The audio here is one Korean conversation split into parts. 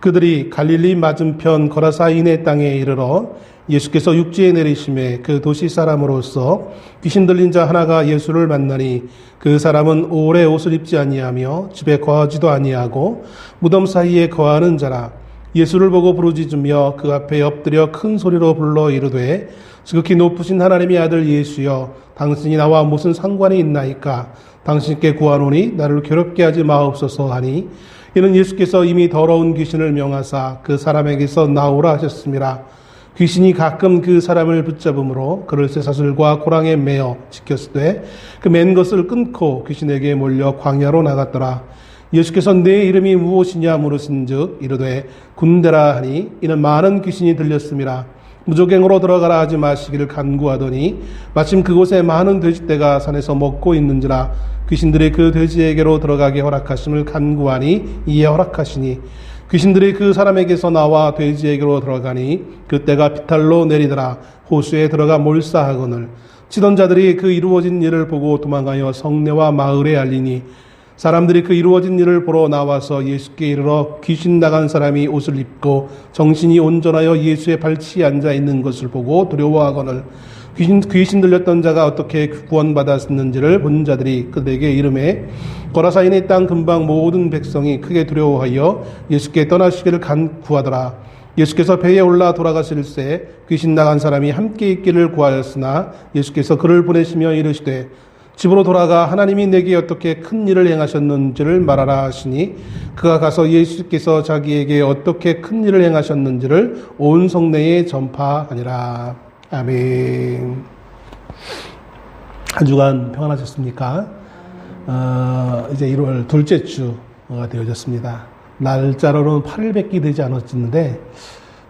그들이 갈릴리 맞은편 거라사인의 땅에 이르러 예수께서 육지에 내리심에 그 도시 사람으로서 귀신 들린 자 하나가 예수를 만나니 그 사람은 오래 옷을 입지 아니하며 집에 거하지도 아니하고 무덤 사이에 거하는 자라. 예수를 보고 부르짖으며 그 앞에 엎드려 큰 소리로 불러 이르되 지극히 높으신 하나님의 아들 예수여, 당신이 나와 무슨 상관이 있나이까? 당신께 구하노니 나를 괴롭게 하지 마옵소서 하니, 이는 예수께서 이미 더러운 귀신을 명하사 그 사람에게서 나오라 하셨습니다. 귀신이 가끔 그 사람을 붙잡음으로 그를 쇠사슬과 고랑에 매어 지켰으되 그 맨 것을 끊고 귀신에게 몰려 광야로 나갔더라. 예수께서 내 이름이 무엇이냐 물으신즉 이르되 군대라 하니, 이는 많은 귀신이 들렸습니다. 무조갱으로 들어가라 하지 마시기를 간구하더니 마침 그곳에 많은 돼지떼가 산에서 먹고 있는지라 귀신들이 그 돼지에게로 들어가게 허락하심을 간구하니 이에 허락하시니, 귀신들이 그 사람에게서 나와 돼지에게로 들어가니 그 떼가 비탈로 내리더라. 호수에 들어가 몰사하거늘 치던 자들이 그 이루어진 일을 보고 도망하여 성내와 마을에 알리니, 사람들이 그 이루어진 일을 보러 나와서 예수께 이르러 귀신 나간 사람이 옷을 입고 정신이 온전하여 예수의 발치에 앉아 있는 것을 보고 두려워하거늘 귀신 들렸던 자가 어떻게 구원받았는지를 본 자들이 그들에게 이르매, 거라사인의 땅 근방 모든 백성이 크게 두려워하여 예수께 떠나시기를 간구하더라. 예수께서 배에 올라 돌아가실새 귀신 나간 사람이 함께 있기를 구하였으나 예수께서 그를 보내시며 이르시되 집으로 돌아가 하나님이 내게 어떻게 큰 일을 행하셨는지를 말하라 하시니, 그가 가서 예수께서 자기에게 어떻게 큰 일을 행하셨는지를 온 성내에 전파하니라. 아멘. 한 주간 평안하셨습니까? 이제 1월 둘째 주가 되어졌습니다. 날짜로는 8일밖에 되지 않았는데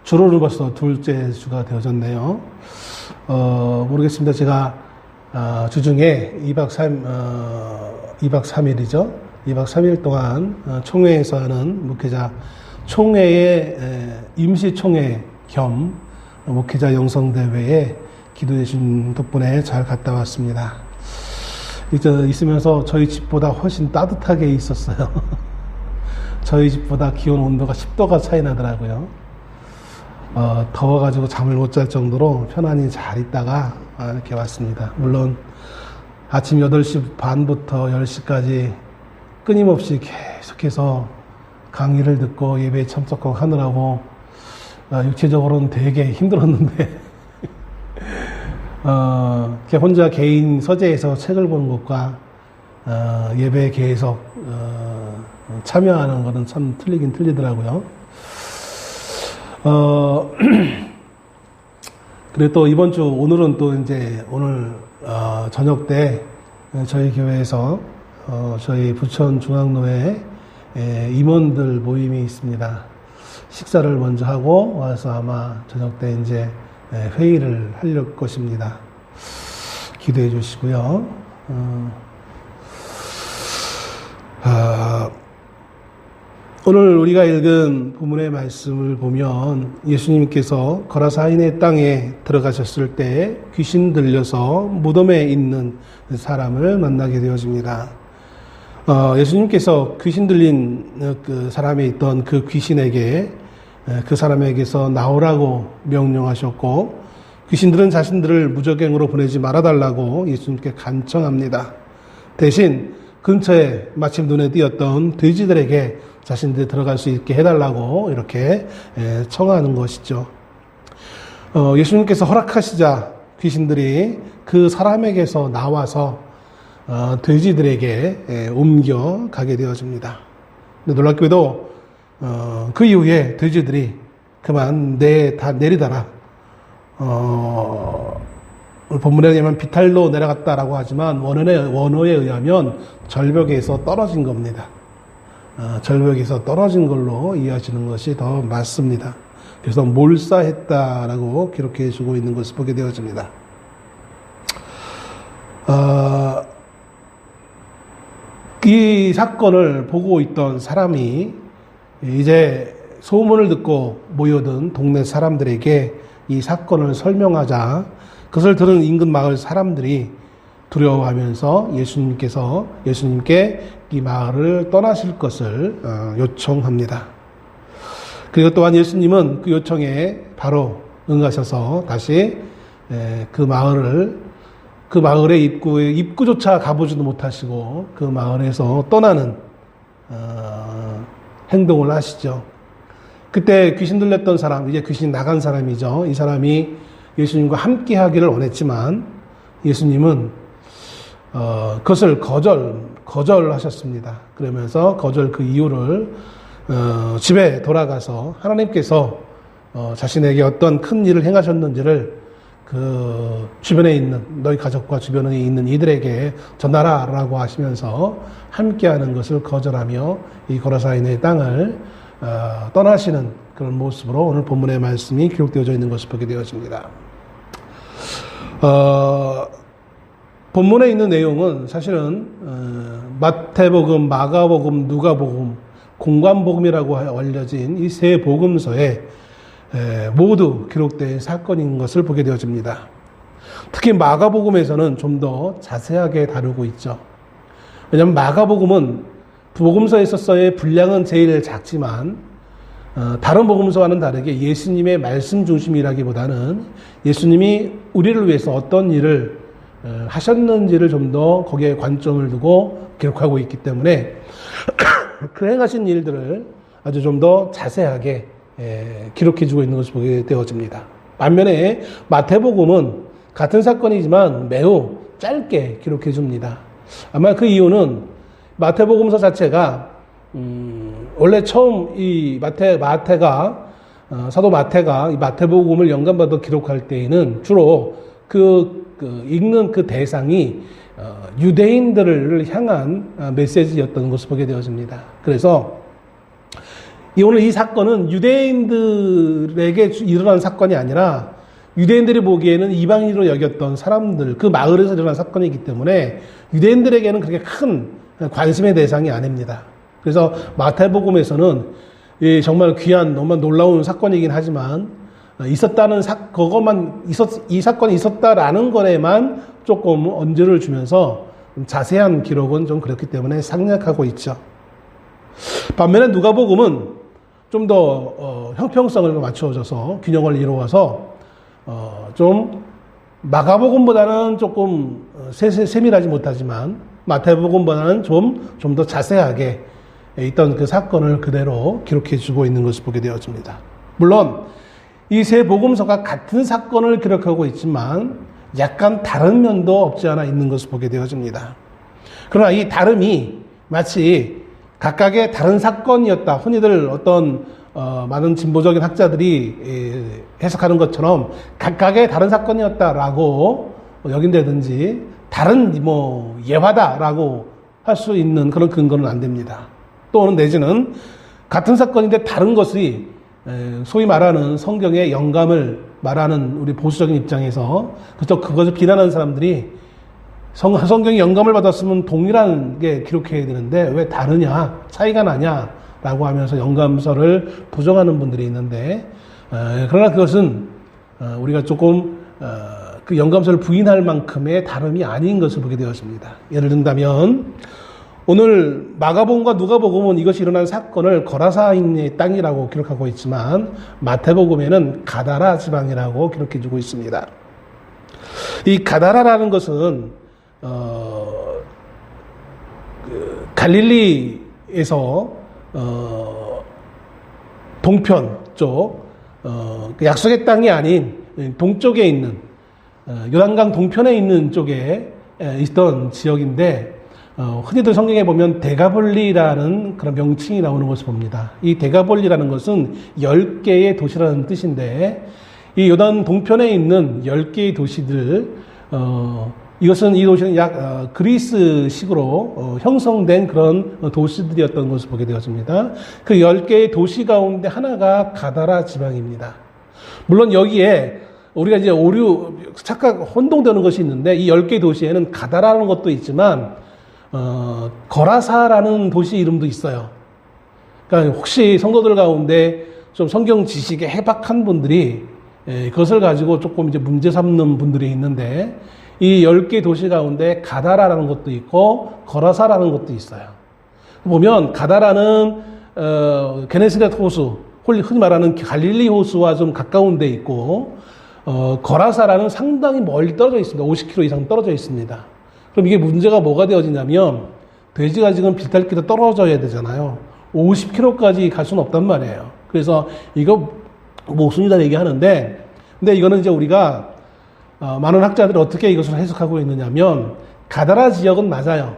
주로는 벌써 둘째 주가 되어졌네요. 모르겠습니다. 제가 주중에 2박 3일이죠. 2박 3일 동안 총회에서 하는 목회자 총회의 임시 총회 겸 목회자 영성대회에 기도해 주신 덕분에 잘 갔다 왔습니다. 있으면서 저희 집보다 훨씬 따뜻하게 있었어요. 저희 집보다 기온 온도가 10도가 차이 나더라고요. 더워가지고 잠을 못 잘 정도로 편안히 잘 있다가 이렇게 왔습니다. 물론 아침 8시 반부터 10시까지 끊임없이 계속해서 강의를 듣고 예배에 참석하고 하느라고 육체적으로는 되게 힘들었는데 혼자 개인 서재에서 책을 보는 것과 예배에 계속 참여하는 것은 참 틀리긴 틀리더라고요. 그리고 또 이번 주 오늘은 또 이제 오늘 저녁 때 저희 교회에서 저희 부천 중앙로에 임원들 모임이 있습니다. 식사를 먼저 하고 와서 아마 저녁 때 이제 회의를 하려고 것입니다. 기도해 주시고요. 오늘 우리가 읽은 본문의 말씀을 보면 예수님께서 거라사인의 땅에 들어가셨을 때 귀신 들려서 무덤에 있는 사람을 만나게 되어집니다. 예수님께서 귀신 들린 그 사람에 있던 그 귀신에게 그 사람에게서 나오라고 명령하셨고, 귀신들은 자신들을 무저갱으로 보내지 말아달라고 예수님께 간청합니다. 대신 근처에 마침 눈에 띄었던 돼지들에게 자신들이 들어갈 수 있게 해달라고 이렇게 청하는 것이죠. 예수님께서 허락하시자 귀신들이 그 사람에게서 나와서 돼지들에게 옮겨가게 되어집니다. 근데 놀랍게도 그 이후에 돼지들이 그만 다 내리더라. 본문에 의하면 비탈로 내려갔다라고 하지만 원어에 의하면 절벽에서 떨어진 겁니다. 절벽에서 떨어진 걸로 이해하시는 것이 더 맞습니다. 그래서 몰사했다라고 기록해 주고 있는 것을 보게 되어집니다. 이 사건을 보고 있던 사람이 이제 소문을 듣고 모여든 동네 사람들에게 이 사건을 설명하자 그것을 들은 인근 마을 사람들이 두려워하면서 예수님께 이 마을을 떠나실 것을 요청합니다. 그리고 또한 예수님은 그 요청에 바로 응하셔서 다시 그 마을의 입구조차 가보지도 못하시고 그 마을에서 떠나는 행동을 하시죠. 그때 귀신 들렸던 사람, 이제 귀신 나간 사람이죠. 이 사람이 예수님과 함께 하기를 원했지만 예수님은 그것을 거절하셨습니다. 그러면서 그 이유를 집에 돌아가서 하나님께서 자신에게 어떤 큰 일을 행하셨는지를 그 주변에 있는 너희 가족과 주변에 있는 이들에게 전하라라고 하시면서 함께하는 것을 거절하며 이 고라사인의 땅을 떠나시는 그런 모습으로 오늘 본문의 말씀이 기록되어져 있는 것을 보게 되어집니다. 본문에 있는 내용은 사실은 마태복음, 마가복음, 누가복음, 공관복음이라고 알려진 이 세 복음서에 모두 기록된 사건인 것을 보게 되어집니다. 특히 마가복음에서는 좀 더 자세하게 다루고 있죠. 왜냐하면 마가복음은 복음서에서의 분량은 제일 작지만 다른 복음서와는 다르게 예수님의 말씀 중심이라기보다는 예수님이 우리를 위해서 어떤 일을 하셨는지를 좀 더 거기에 관점을 두고 기록하고 있기 때문에 그 행하신 일들을 아주 좀 더 자세하게 기록해주고 있는 것을 보게 되어집니다. 반면에 마태복음은 같은 사건이지만 매우 짧게 기록해줍니다. 아마 그 이유는 마태복음서 자체가 원래 처음 이 사도 마태가 이 마태복음을 영감받아 기록할 때에는 주로 읽는 그 대상이 유대인들을 향한 메시지였던 것을 보게 되어집니다. 그래서 오늘 이 사건은 유대인들에게 일어난 사건이 아니라 유대인들이 보기에는 이방인으로 여겼던 사람들, 그 마을에서 일어난 사건이기 때문에 유대인들에게는 그렇게 큰 관심의 대상이 아닙니다. 그래서 마태복음에서는 정말 귀한, 너무 놀라운 사건이긴 하지만 이 사건이 있었다라는 것에만 조금 언저를 주면서 자세한 기록은 좀 그렇기 때문에 생략하고 있죠. 반면에 누가복음은 좀 더 형평성을 맞춰줘서 균형을 이루어서 좀 마가복음보다는 조금 세밀하지 못하지만 마태복음보다는 좀 더 자세하게 있던 그 사건을 그대로 기록해주고 있는 것을 보게 되어집니다. 물론 이 세 복음서가 같은 사건을 기록하고 있지만 약간 다른 면도 없지 않아 있는 것을 보게 되어집니다. 그러나 이 다름이 마치 각각의 다른 사건이었다. 흔히들 어떤 많은 진보적인 학자들이 해석하는 것처럼 각각의 다른 사건이었다라고 여긴다든지 다른 예화다라고 할 수 있는 그런 근거는 안 됩니다. 또는 내지는 같은 사건인데 다른 것이 소위 말하는 성경의 영감을 말하는 우리 보수적인 입장에서 그것을 비난하는 사람들이 성경이 영감을 받았으면 동일한 게 기록해야 되는데 왜 다르냐, 차이가 나냐 라고 하면서 영감서를 부정하는 분들이 있는데 그러나 그것은 우리가 조금 그 영감서를 부인할 만큼의 다름이 아닌 것을 보게 되었습니다. 예를 든다면 오늘 마가복음과 누가복음은 이것이 일어난 사건을 거라사인의 땅이라고 기록하고 있지만 마태복음에는 가다라 지방이라고 기록해주고 있습니다. 이 가다라라는 것은 갈릴리에서 동편 쪽 약속의 땅이 아닌 동쪽에 있는 요단강 동편에 있는 쪽에 있던 지역인데 흔히들 성경에 보면 데가볼리라는 그런 명칭이 나오는 것을 봅니다. 이 데가볼리라는 것은 10개의 도시라는 뜻인데 이 요단 동편에 있는 10개의 도시들 이 도시는 약 그리스식으로 형성된 그런 도시들이었던 것을 보게 되었습니다. 그 10개의 도시 가운데 하나가 가다라 지방입니다. 물론 여기에 우리가 이제 혼동되는 것이 있는데 이 10개 도시에는 가다라는 것도 있지만 거라사라는 도시 이름도 있어요. 그러니까 혹시 성도들 가운데 좀 성경 지식에 해박한 분들이 그것을 가지고 조금 이제 문제 삼는 분들이 있는데 이 10개 도시 가운데 가다라라는 것도 있고 거라사라는 것도 있어요. 보면 가다라는 게네사렛 흔히 말하는 갈릴리 호수와 좀 가까운 데 있고, 거라사라는 상당히 멀리 떨어져 있습니다. 50km 이상 떨어져 있습니다. 그럼 이게 문제가 뭐가 되어지냐면, 돼지가 지금 비탈길에 떨어져야 되잖아요. 50km까지 갈 수는 없단 말이에요. 그래서 이거 모순이다 얘기하는데, 근데 이거는 이제 우리가 많은 학자들이 어떻게 이것을 해석하고 있느냐면, 가다라 지역은 맞아요.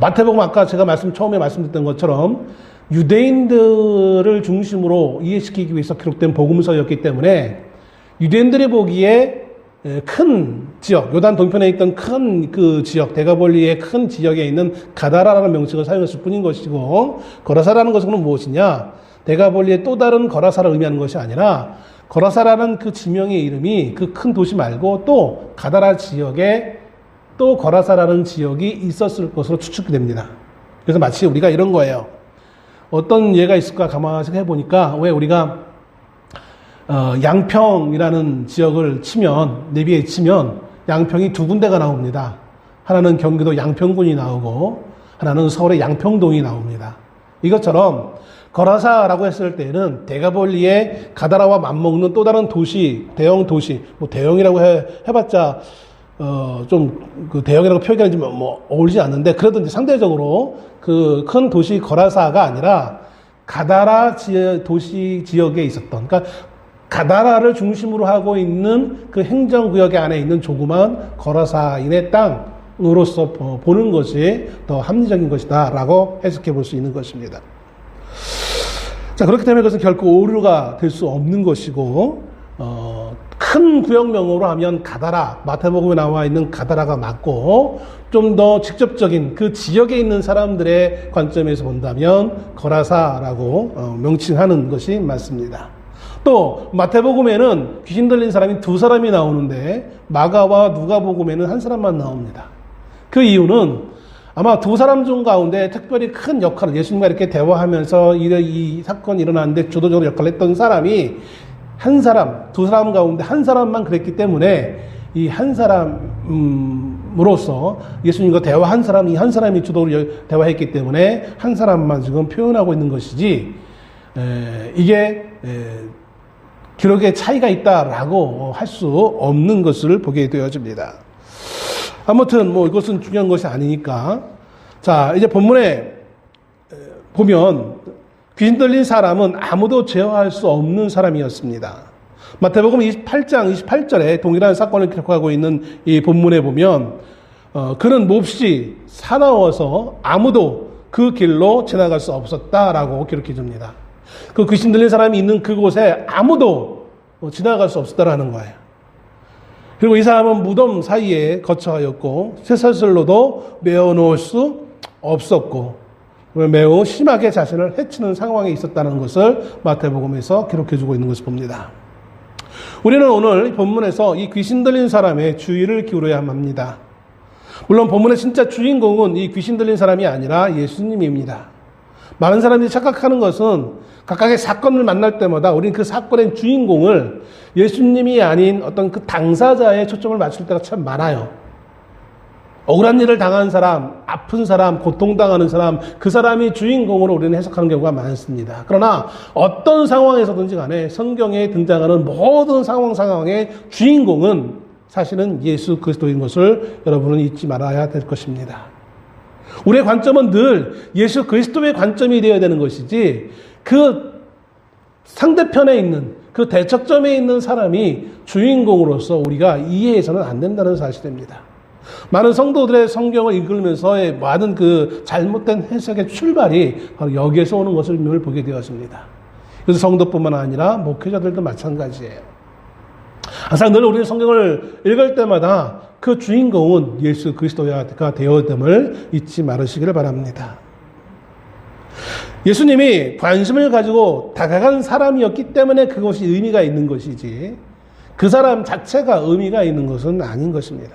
마태복음 아까 제가 처음에 말씀드렸던 것처럼 유대인들을 중심으로 이해시키기 위해서 기록된 복음서였기 때문에 유대인들이 보기에 큰 지역, 요단 동편에 있던 큰 그 지역, 대가볼리의 큰 지역에 있는 가다라라는 명칭을 사용했을 뿐인 것이고, 거라사라는 것은 무엇이냐? 대가볼리의 또 다른 거라사를 의미하는 것이 아니라, 거라사라는 그 지명의 이름이 그 큰 도시 말고 또 가다라 지역에 또 거라사라는 지역이 있었을 것으로 추측이 됩니다. 그래서 마치 우리가 이런 거예요. 어떤 예가 있을까 가만히 해보니까, 왜 우리가 양평이라는 지역을 치면, 내비에 치면 양평이 두 군데가 나옵니다. 하나는 경기도 양평군이 나오고 하나는 서울의 양평동이 나옵니다. 이것처럼 거라사라고 했을 때는 대가볼리의 가다라와 맞먹는 또 다른 도시, 대형 도시, 뭐 대형이라고 해봤자 그 대형이라고 표현하지 어울리지 않는데, 그래도 이제 상대적으로 그 큰 도시 거라사가 아니라 가다라 도시 지역에 있었던, 그러니까 가다라를 중심으로 하고 있는 그 행정구역 안에 있는 조그만 거라사인의 땅으로서 보는 것이 더 합리적인 것이다 라고 해석해 볼 수 있는 것입니다. 자, 그렇기 때문에 그것은 결코 오류가 될 수 없는 것이고, 큰 구역명으로 하면 가다라, 마태복음에 나와 있는 가다라가 맞고, 좀 더 직접적인 그 지역에 있는 사람들의 관점에서 본다면 거라사라고 명칭하는 것이 맞습니다. 또 마태복음에는 귀신 들린 사람이 두 사람이 나오는데, 마가와 누가복음에는 한 사람만 나옵니다. 그 이유는 아마 두 사람 중 가운데 특별히 큰 역할을, 예수님과 이렇게 대화하면서 이 사건이 일어났는데 주도적으로 역할을 했던 사람이 한 사람, 두 사람 가운데 한 사람만 그랬기 때문에, 이 한 사람으로서 예수님과 대화한 사람, 이 한 사람이 주도로 대화했기 때문에 한 사람만 지금 표현하고 있는 것이지, 이게 기록에 차이가 있다라고 할 수 없는 것을 보게 되어집니다. 아무튼 이것은 중요한 것이 아니니까. 자, 이제 본문에 보면 귀신 들린 사람은 아무도 제어할 수 없는 사람이었습니다. 마태복음 28장 28절에 동일한 사건을 기록하고 있는 이 본문에 보면, 그는 몹시 사나워서 아무도 그 길로 지나갈 수 없었다라고 기록해 줍니다. 그 귀신 들린 사람이 있는 그곳에 아무도 지나갈 수 없었다라는 거예요. 그리고 이 사람은 무덤 사이에 거처하였고 쇠사슬로도 메어 놓을 수 없었고 매우 심하게 자신을 해치는 상황에 있었다는 것을 마태복음에서 기록해주고 있는 것을 봅니다. 우리는 오늘 본문에서 이 귀신 들린 사람의 주의를 기울여야 합니다. 물론 본문의 진짜 주인공은 이 귀신 들린 사람이 아니라 예수님입니다. 많은 사람들이 착각하는 것은 각각의 사건을 만날 때마다 우리는 그 사건의 주인공을 예수님이 아닌 어떤 그 당사자에 초점을 맞출 때가 참 많아요. 억울한 일을 당한 사람, 아픈 사람, 고통당하는 사람, 그 사람이 주인공으로 우리는 해석하는 경우가 많습니다. 그러나 어떤 상황에서든지 간에 성경에 등장하는 모든 상황의 주인공은 사실은 예수 그리스도인 것을 여러분은 잊지 말아야 될 것입니다. 우리의 관점은 늘 예수 그리스도의 관점이 되어야 되는 것이지, 그 상대편에 있는, 그 대척점에 있는 사람이 주인공으로서 우리가 이해해서는 안 된다는 사실입니다. 많은 성도들의 성경을 읽으면서의 많은 그 잘못된 해석의 출발이 바로 여기에서 오는 것을 보게 되었습니다. 그래서 성도뿐만 아니라 목회자들도 마찬가지예요. 항상 늘 우리는 성경을 읽을 때마다 그 주인공은 예수 그리스도가 되어됨을 잊지 말으시기를 바랍니다. 예수님이 관심을 가지고 다가간 사람이었기 때문에 그것이 의미가 있는 것이지, 그 사람 자체가 의미가 있는 것은 아닌 것입니다.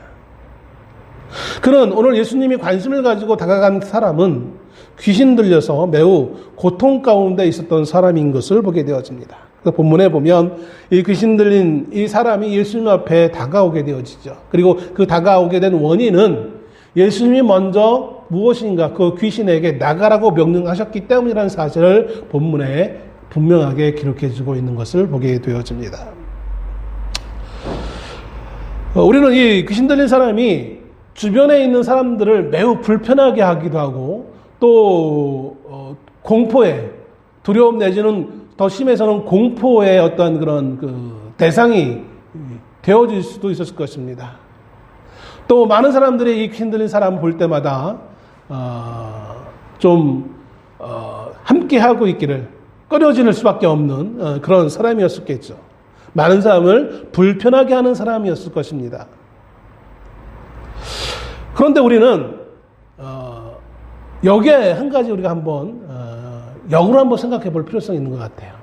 그는 오늘 예수님이 관심을 가지고 다가간 사람은 귀신 들려서 매우 고통 가운데 있었던 사람인 것을 보게 되어집니다. 본문에 보면 이 귀신 들린 이 사람이 예수님 앞에 다가오게 되어지죠. 그리고 그 다가오게 된 원인은 예수님이 먼저 무엇인가 그 귀신에게 나가라고 명령하셨기 때문이라는 사실을 본문에 분명하게 기록해주고 있는 것을 보게 되어집니다. 우리는 이 귀신 들린 사람이 주변에 있는 사람들을 매우 불편하게 하기도 하고 또 공포에, 두려움 내지는 더 심해서는 공포의 어떤 그런 그 대상이 되어질 수도 있었을 것입니다. 또 많은 사람들이 이 귀신 들린 사람을 볼 때마다 함께 하고 있기를 꺼려지는 수밖에 없는 그런 사람이었었겠죠. 많은 사람을 불편하게 하는 사람이었을 것입니다. 그런데 우리는 여기에 한 가지 우리가 한번 역으로 한번 생각해 볼 필요성이 있는 것 같아요.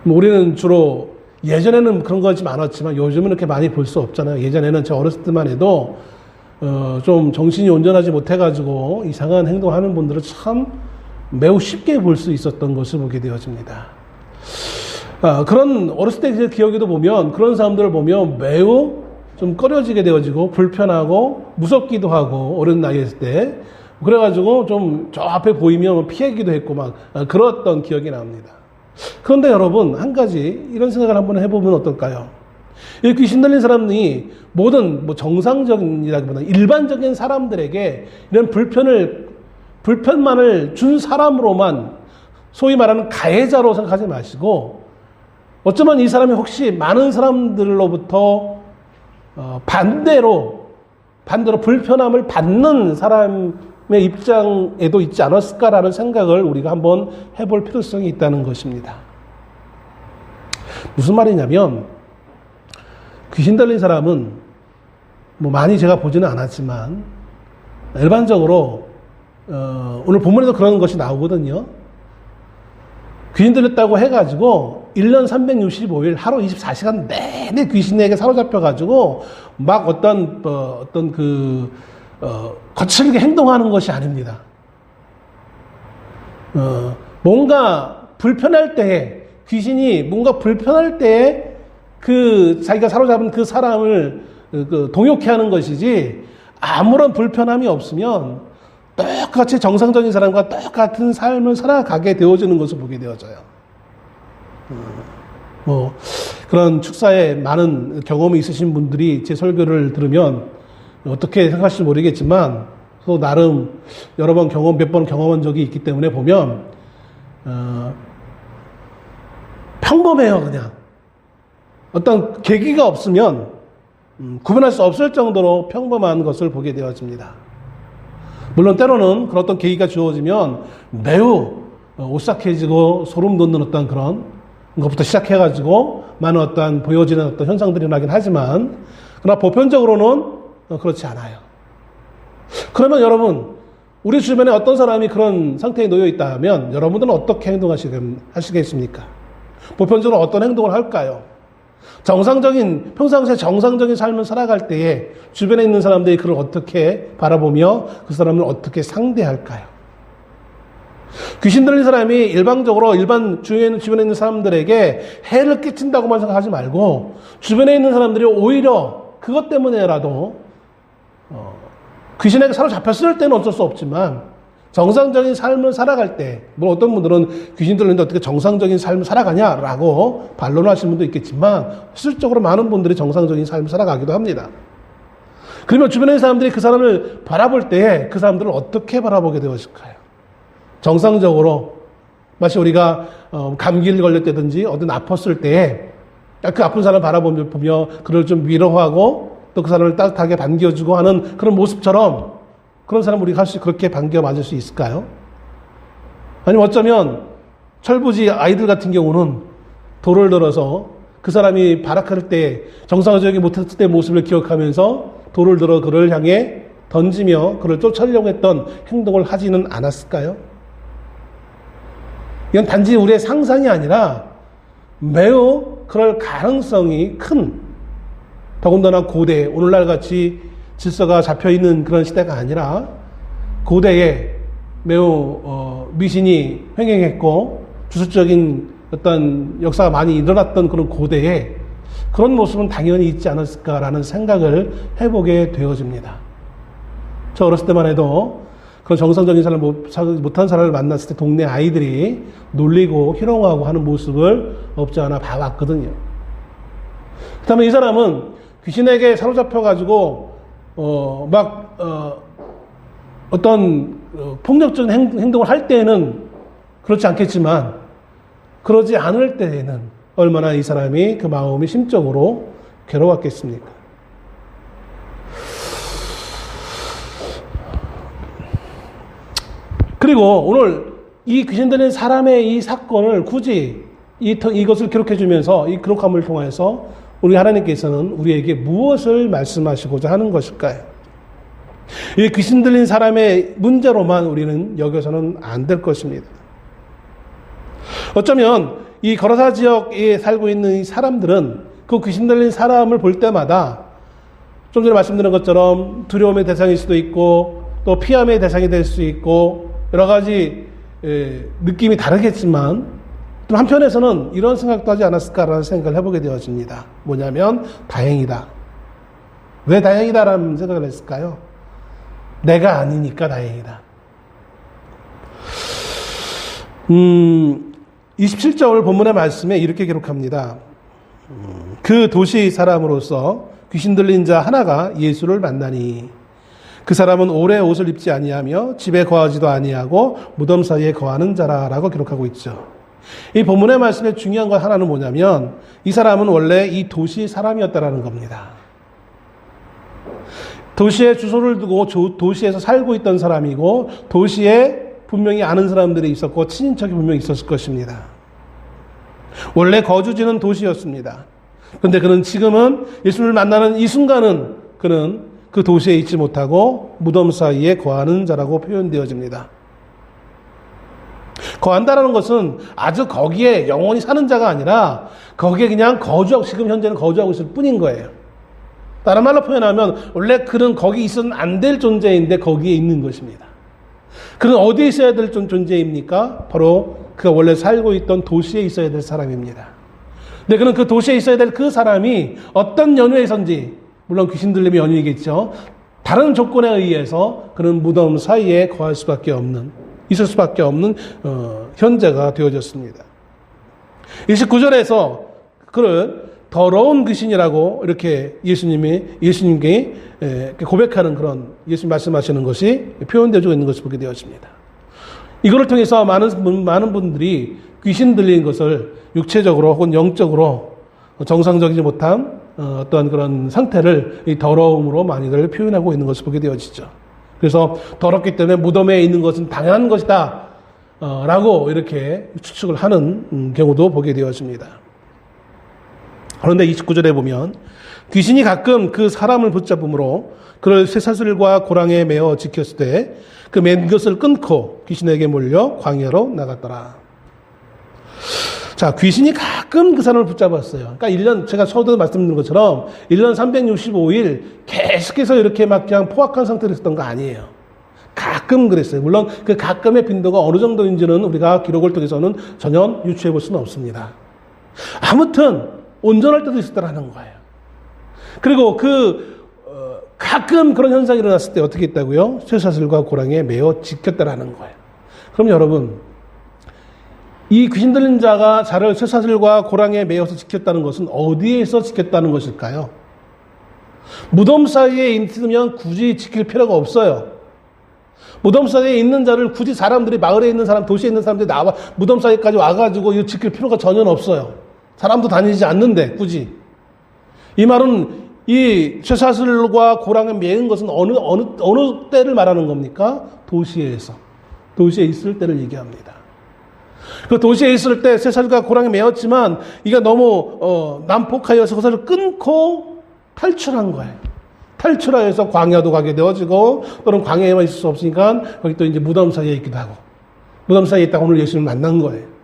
우리는 주로 예전에는 그런 것이 많았지만 요즘은 이렇게 많이 볼 수 없잖아요. 예전에는 제 어렸을 때만 해도 좀 정신이 온전하지 못해가지고 이상한 행동하는 분들을 참 매우 쉽게 볼 수 있었던 것을 보게 되어집니다. 그런 어렸을 때 기억에도 보면 그런 사람들을 보면 매우 좀 꺼려지게 되어지고 불편하고 무섭기도 하고 어린 나이였을 때 그래가지고 좀 저 앞에 보이면 피하기도 했고 막 그랬던 기억이 납니다. 그런데 여러분 한 가지 이런 생각을 한번 해보면 어떨까요? 이 귀신 들린 사람이 모든 정상적인이라기보다 일반적인 사람들에게 이런 불편만을 준 사람으로만 소위 말하는 가해자로 생각하지 마시고 어쩌면 이 사람이 혹시 많은 사람들로부터 반대로 불편함을 받는 사람의 입장에도 있지 않았을까라는 생각을 우리가 한번 해볼 필요성이 있다는 것입니다. 무슨 말이냐면 귀신 들린 사람은 많이 제가 보지는 않았지만 일반적으로 오늘 본문에도 그런 것이 나오거든요. 귀신 들렸다고 해가지고 1년 365일 하루 24시간 내내 귀신에게 사로잡혀가지고 막 거칠게 행동하는 것이 아닙니다. 뭔가 불편할 때에 귀신이 뭔가 불편할 때에 자기가 사로잡은 그 사람을 동요케 하는 것이지 아무런 불편함이 없으면 똑같이 정상적인 사람과 똑같은 삶을 살아가게 되어지는 것을 보게 되어져요. 그런 축사에 많은 경험이 있으신 분들이 제 설교를 들으면 어떻게 생각하실지 모르겠지만 또 나름 몇 번 경험한 적이 있기 때문에 보면 평범해요. 그냥 어떤 계기가 없으면 구분할 수 없을 정도로 평범한 것을 보게 되어집니다. 물론 때로는 그런 어떤 계기가 주어지면 매우 오싹해지고 소름 돋는 어떤 그런 것부터 시작해가지고 많은 어떤 보여지는 어떤 현상들이 나긴 하지만 그러나 보편적으로는 그렇지 않아요. 그러면 여러분 우리 주변에 어떤 사람이 그런 상태에 놓여 있다 하면 여러분들은 어떻게 행동하시겠습니까? 보편적으로 어떤 행동을 할까요? 평상시에 정상적인 삶을 살아갈 때에 주변에 있는 사람들이 그를 어떻게 바라보며 그 사람을 어떻게 상대할까요? 귀신 들린 사람이 일반적으로 주변에 있는 사람들에게 해를 끼친다고만 생각하지 말고 주변에 있는 사람들이 오히려 그것 때문에라도 귀신에게 사로잡혔을 때는 어쩔 수 없지만 정상적인 삶을 살아갈 때, 어떤 분들은 귀신 들리는데 어떻게 정상적인 삶을 살아가냐라고 반론하시는 분도 있겠지만 실질적으로 많은 분들이 정상적인 삶을 살아가기도 합니다. 그러면 주변에 있는 사람들이 그 사람을 바라볼 때에 그 사람들을 어떻게 바라보게 되었을까요? 정상적으로 마치 우리가 감기를 걸렸다든지 어떤 아팠을 때에 그 아픈 사람을 바라보며 그를 좀 위로하고 또 그 사람을 따뜻하게 반겨주고 하는 그런 모습처럼 그런 사람 우리가 그렇게 반겨 맞을 수 있을까요? 아니면 어쩌면 철부지 아이들 같은 경우는 돌을 들어서 그 사람이 발악할 때 정상적이지 못했을 때 모습을 기억하면서 돌을 들어 그를 향해 던지며 그를 쫓아내려고 했던 행동을 하지는 않았을까요? 이건 단지 우리의 상상이 아니라 매우 그럴 가능성이 큰, 더군다나 고대, 오늘날 같이 질서가 잡혀있는 그런 시대가 아니라 고대에 매우 미신이 횡행했고 주술적인 어떤 역사가 많이 일어났던 그런 고대에 그런 모습은 당연히 있지 않았을까라는 생각을 해보게 되어집니다. 저 어렸을 때만 해도 그런 정상적인 사람을 못한 사람을 만났을 때 동네 아이들이 놀리고 희롱하고 하는 모습을 없지 않아 봐왔거든요. 그 다음에 이 사람은 귀신에게 사로잡혀가지고, 어떤 폭력적인 행동을 할 때에는 그렇지 않겠지만, 그러지 않을 때에는 얼마나 이 사람이 그 마음이 심적으로 괴로웠겠습니까? 그리고 오늘 이 귀신 들린 사람의 이 사건을 굳이 이것을 기록해 주면서 이 기록함을 통해서 우리 하나님께서는 우리에게 무엇을 말씀하시고자 하는 것일까요? 이 귀신 들린 사람의 문제로만 우리는 여겨서는 안 될 것입니다. 어쩌면 이 거라사 지역에 살고 있는 이 사람들은 그 귀신 들린 사람을 볼 때마다 좀 전에 말씀드린 것처럼 두려움의 대상일 수도 있고 또 피함의 대상이 될 수 있고 여러 가지 느낌이 다르겠지만 또 한편에서는 이런 생각도 하지 않았을까라는 생각을 해보게 되어집니다. 뭐냐면 다행이다. 왜 다행이다라는 생각을 했을까요? 내가 아니니까 다행이다. 27절 본문의 말씀에 이렇게 기록합니다. 그 도시 사람으로서 귀신 들린 자 하나가 예수를 만나니 그 사람은 오래 옷을 입지 아니하며 집에 거하지도 아니하고 무덤 사이에 거하는 자라라고 기록하고 있죠. 이 본문의 말씀의 중요한 것 하나는 뭐냐면 이 사람은 원래 이 도시 사람이었다라는 겁니다. 도시에 주소를 두고 도시에서 살고 있던 사람이고 도시에 분명히 아는 사람들이 있었고 친인척이 분명히 있었을 것입니다. 원래 거주지는 도시였습니다. 그런데 그는 지금은 예수를 만나는 이 순간은 그는 그 도시에 있지 못하고 무덤 사이에 거하는 자라고 표현되어집니다. 거한다라는 것은 아주 거기에 영원히 사는 자가 아니라 거기에 그냥 지금 현재는 거주하고 있을 뿐인 거예요. 다른 말로 표현하면 원래 그는 거기 있어서는 안 될 존재인데 거기에 있는 것입니다. 그는 어디에 있어야 될 존재입니까? 바로 그가 원래 살고 있던 도시에 있어야 될 사람입니다. 근데 그는 그 도시에 있어야 될 그 사람이 어떤 연유에선지 물론 귀신 들림의 연유이겠죠. 다른 조건에 의해서 그는 무덤 사이에 거할 수밖에 없는 있을 수밖에 없는 현재가 되어졌습니다. 29절에서 그를 더러운 귀신이라고 이렇게 예수님께 고백하는 그런 예수님 말씀하시는 것이 표현되어지고 있는 것을 보게 되었습니다. 이거를 통해서 많은 분들이 귀신 들린 것을 육체적으로 혹은 영적으로 정상적이지 못한 어떤 그런 상태를 이 더러움으로 많이들 표현하고 있는 것을 보게 되어지죠. 그래서 더럽기 때문에 무덤에 있는 것은 당연한 것이다 라고 이렇게 추측을 하는 경우도 보게 되어집니다. 그런데 29절에 보면 귀신이 가끔 그 사람을 붙잡음으로 그를 쇠사슬과 고랑에 매어 지켰을 때 그 맨 것을 끊고 귀신에게 몰려 광야로 나갔더라. 자, 귀신이 가끔 그 사람을 붙잡았어요. 그러니까 제가 처음에 말씀드린 것처럼 1년 365일 계속해서 이렇게 막 그냥 포악한 상태로 있었던 거 아니에요. 가끔 그랬어요. 물론 그 가끔의 빈도가 어느 정도인지는 우리가 기록을 통해서는 전혀 유추해 볼 수는 없습니다. 아무튼 온전할 때도 있었다라는 거예요. 그리고 가끔 그런 현상이 일어났을 때 어떻게 했다고요? 쇠사슬과 고랑에 매어 지켰다라는 거예요. 그럼 여러분, 이 귀신 들린 자가 자를 쇠사슬과 고랑에 매어서 지켰다는 것은 어디에서 지켰다는 것일까요? 무덤 사이에 있으면 굳이 지킬 필요가 없어요. 무덤 사이에 있는 자를 굳이 사람들이 마을에 있는 사람, 도시에 있는 사람들이 나와 무덤 사이까지 와가지고 이거 지킬 필요가 전혀 없어요. 사람도 다니지 않는데 굳이. 이 말은 이 쇠사슬과 고랑에 매은 것은 어느 때를 말하는 겁니까? 도시에 있을 때를 얘기합니다. 그 도시에 있을 때 쇠사슬과 고랑에 매었지만 이가 너무 난폭하여서 그것을 끊고 탈출한 거예요. 탈출하여서 광야도 가게 되어지고 또는 광야에만 있을 수 없으니까 거기 또 이제 무덤 사이에 있기도 하고 무덤 사이에 있다가 오늘 예수님을 만난 거예요.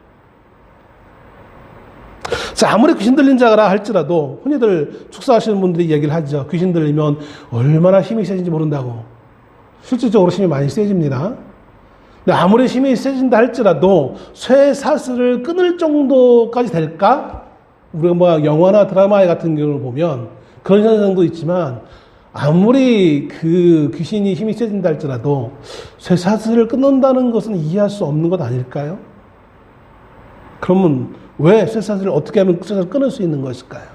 자, 아무리 귀신 들린 자라 할지라도 흔히들 축사하시는 분들이 얘기를 하죠. 귀신 들리면 얼마나 힘이 세진지 모른다고. 실질적으로 힘이 많이 세집니다. 근데 아무리 힘이 세진다 할지라도 쇠사슬을 끊을 정도까지 될까? 우리가 영화나 드라마 같은 경우를 보면 그런 현상도 있지만 아무리 그 귀신이 힘이 세진다 할지라도 쇠사슬을 끊는다는 것은 이해할 수 없는 것 아닐까요? 그러면 왜 쇠사슬을 어떻게 하면 쇠사슬을 끊을 수 있는 것일까요?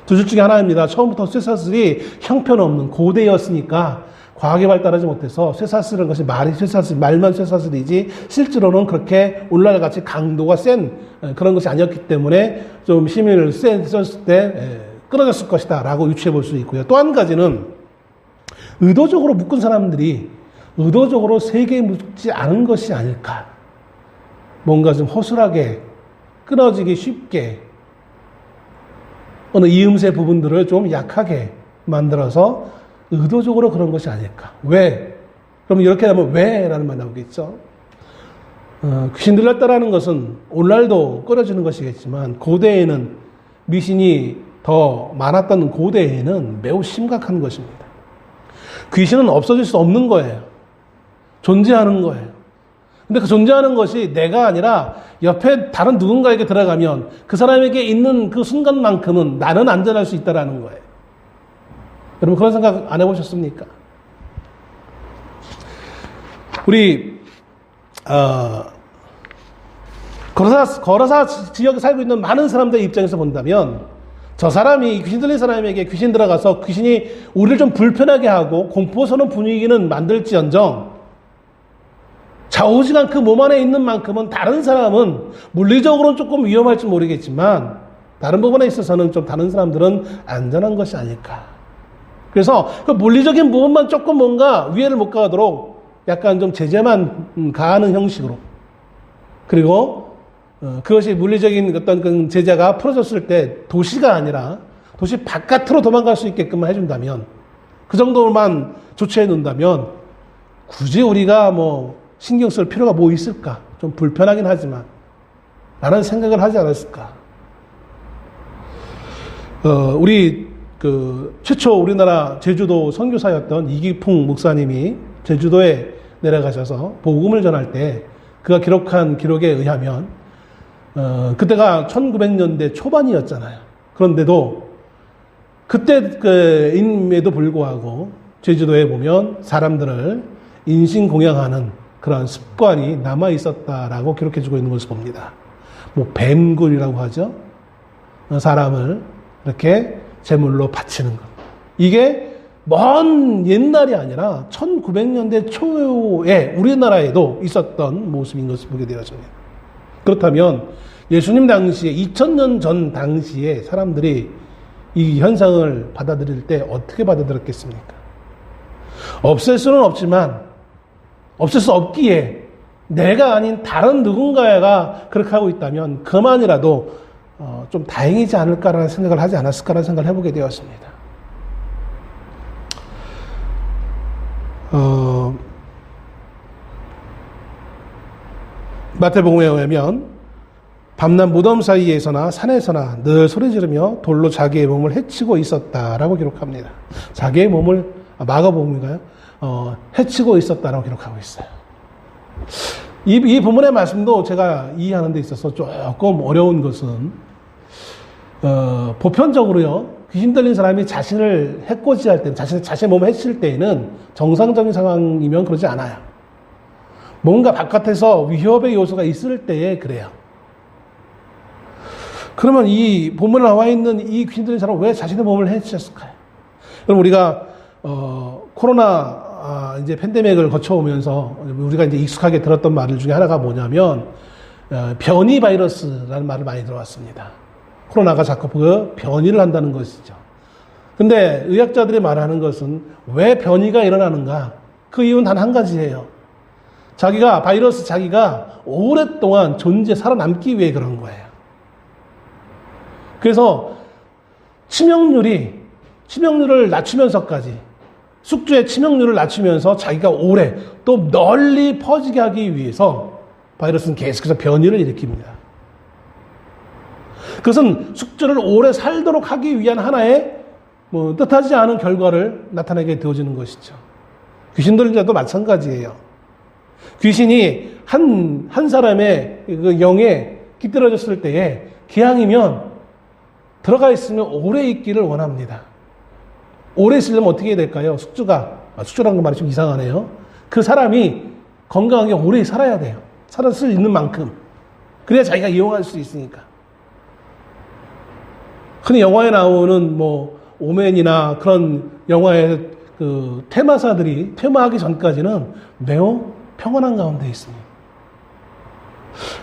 두 줄 중에 하나입니다. 처음부터 쇠사슬이 형편없는 고대였으니까 과학이 발달하지 못해서 쇠사슬은 것이 말만 쇠사슬이지 실제로는 그렇게 오늘날 같이 강도가 센 그런 것이 아니었기 때문에 좀 힘을 썼을 때 끊어졌을 것이다 라고 유추해 볼 수 있고요. 또 한 가지는 의도적으로 묶은 사람들이 의도적으로 세게 묶지 않은 것이 아닐까. 뭔가 좀 허술하게 끊어지기 쉽게 어느 이음새 부분들을 좀 약하게 만들어서 의도적으로 그런 것이 아닐까. 왜? 그럼 이렇게 하면 왜? 라는 말 나오겠죠. 귀신 들렸다라는 것은 오늘날도 끊어지는 것이겠지만 고대에는 미신이 더 많았던 고대에는 매우 심각한 것입니다. 귀신은 없어질 수 없는 거예요. 존재하는 거예요. 근데 그 존재하는 것이 내가 아니라 옆에 다른 누군가에게 들어가면 그 사람에게 있는 그 순간만큼은 나는 안전할 수 있다는 거예요. 여러분 그런 생각 안 해보셨습니까? 우리 거라사 지역에 살고 있는 많은 사람들의 입장에서 본다면 저 사람이 귀신 들린 사람에게 귀신 들어가서 귀신이 우리를 좀 불편하게 하고 공포스러운 분위기는 만들지언정 좌우지간 그 몸 안에 있는 만큼은 다른 사람은 물리적으로는 조금 위험할지 모르겠지만 다른 부분에 있어서는 좀 다른 사람들은 안전한 것이 아닐까. 그래서 그 물리적인 부분만 조금 뭔가 위해를 못 가도록 약간 좀 제재만 가하는 형식으로 그리고 그것이 물리적인 어떤 그 제재가 풀어졌을 때 도시가 아니라 도시 바깥으로 도망갈 수 있게끔 해준다면 그 정도만 조치해 놓는다면 굳이 우리가 뭐 신경 쓸 필요가 뭐 있을까? 좀 불편하긴 하지만 라는 생각을 하지 않았을까? 우리 최초 우리나라 제주도 선교사였던 이기풍 목사님이 제주도에 내려가셔서 복음을 전할 때 그가 기록한 기록에 의하면 그때가 1900년대 초반이었잖아요. 그런데도 그때임에도 불구하고 제주도에 보면 사람들을 인신공양하는 그런 습관이 남아 있었다라고 기록해주고 있는 것을 봅니다. 뭐 뱀굴이라고 하죠. 사람을 이렇게 제물로 바치는 것. 이게 먼 옛날이 아니라 1900년대 초에 우리나라에도 있었던 모습인 것을 보게 되었습니다. 그렇다면 예수님 당시에 2000년 전 당시에 사람들이 이 현상을 받아들일 때 어떻게 받아들였겠습니까? 없앨 수는 없지만 없을 수 없기에 내가 아닌 다른 누군가가 그렇게 하고 있다면 그만이라도 좀 다행이지 않을까라는 생각을 하지 않았을까라는 생각을 해보게 되었습니다. 마태복음에 의하면 밤낮 무덤 사이에서나 산에서나 늘 소리 지르며 돌로 자기의 몸을 해치고 있었다라고 기록합니다. 자기의 몸을 마가복음인가요? 해치고 있었다라고 기록하고 있어요. 이 본문의 말씀도 제가 이해하는 데 있어서 조금 어려운 것은 보편적으로요 귀신 들린 사람이 자신을 해코지할 때 자신의 몸을 해칠 때에는 정상적인 상황이면 그러지 않아요. 뭔가 바깥에서 위협의 요소가 있을 때에 그래요. 그러면 이 본문에 나와 있는 이 귀신 들린 사람은 왜 자신의 몸을 해치셨을까요? 그럼 우리가 코로나 이제 팬데믹을 거쳐오면서 우리가 이제 익숙하게 들었던 말 중에 하나가 뭐냐면 변이 바이러스라는 말을 많이 들어왔습니다. 코로나가 자꾸 그 변이를 한다는 것이죠. 근데 의학자들이 말하는 것은 왜 변이가 일어나는가? 그 이유는 단 한 가지예요. 자기가 오랫동안 살아남기 위해 그런 거예요. 그래서 치명률을 낮추면서까지 숙주의 치명률을 낮추면서 자기가 오래 또 널리 퍼지게 하기 위해서 바이러스는 계속해서 변이를 일으킵니다. 그것은 숙주를 오래 살도록 하기 위한 하나의 뜻하지 않은 결과를 나타내게 되어지는 것이죠. 귀신 들린 자도 마찬가지예요. 귀신이 한 사람의 그 영에 깃들어졌을 때에 기왕이면 들어가 있으면 오래 있기를 원합니다. 오래 있으려면 어떻게 해야 될까요? 숙주라는 거 말이 좀 이상하네요. 그 사람이 건강하게 오래 살아야 돼요. 살아 수 있는 만큼. 그래야 자기가 이용할 수 있으니까. 흔히 영화에 나오는 뭐 오맨이나 그런 영화의 그 테마사들이 퇴마하기 전까지는 매우 평온한 가운데 있습니다.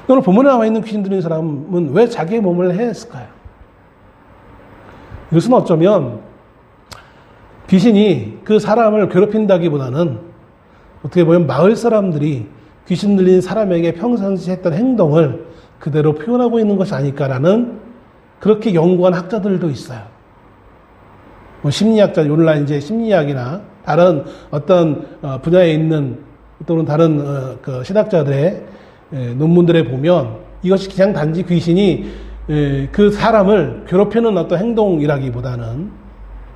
오늘 본문에 나와 있는 귀신 들린 사람은 왜 자기의 몸을 해했을까요? 이것은 어쩌면 귀신이 그 사람을 괴롭힌다기보다는 어떻게 보면 마을 사람들이 귀신 들린 사람에게 평상시 했던 행동을 그대로 표현하고 있는 것이 아닐까라는 그렇게 연구한 학자들도 있어요. 뭐 심리학자, 오늘날 이제 심리학이나 다른 어떤 분야에 있는 또는 다른 그 신학자들의 논문들에 보면 이것이 그냥 단지 귀신이 그 사람을 괴롭히는 어떤 행동이라기보다는